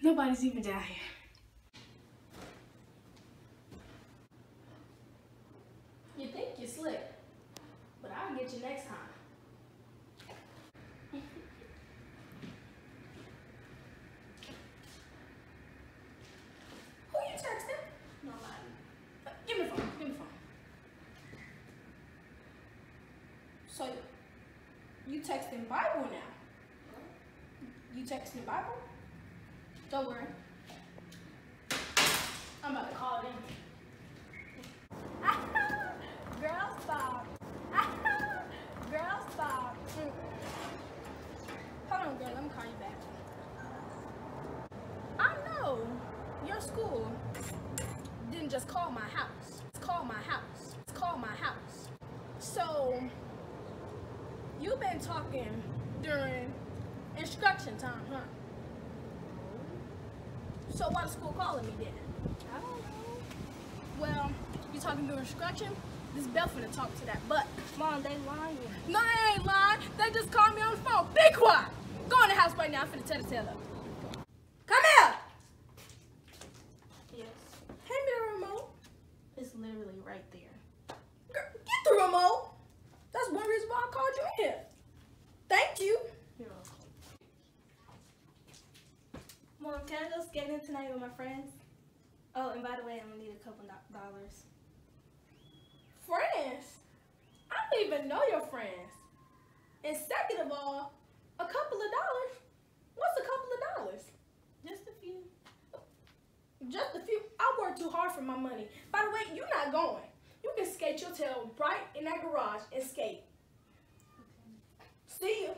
Nobody's even down here. You think you're slick, but I'll get you next time. Who you texting? Nobody. Give me the phone. Give me the phone. So, you texting Bible now? You texting Bible? Don't worry. I'm about to call them. Girl, stop. Girl, stop. Hold on, girl. Let me call you back. I know your school didn't just call my house. It's called my house. It's called my house. So, you've been talking during instruction time, huh? So why the school calling me then? I don't know. Well, you talking during instruction? This Belle finna talk to that butt. Mom, they lying. No, they ain't lying. They just called me on the phone. Be quiet. Go in the house right now. I'm finna tell the teller. Come here. Yes. Hand me the remote. It's literally right there. Girl, get the remote. That's one reason why I called you in here. Thank you. You're welcome. Mom, can I go skating tonight with my friends? Oh, and by the way, I'm gonna need a couple dollars. Friends? I don't even know your friends. And second of all, a couple of dollars? What's a couple of dollars? Just a few. Just a few. I work too hard for my money. By the way, you're not going. You can skate your tail right in that garage and skate. Okay. See you.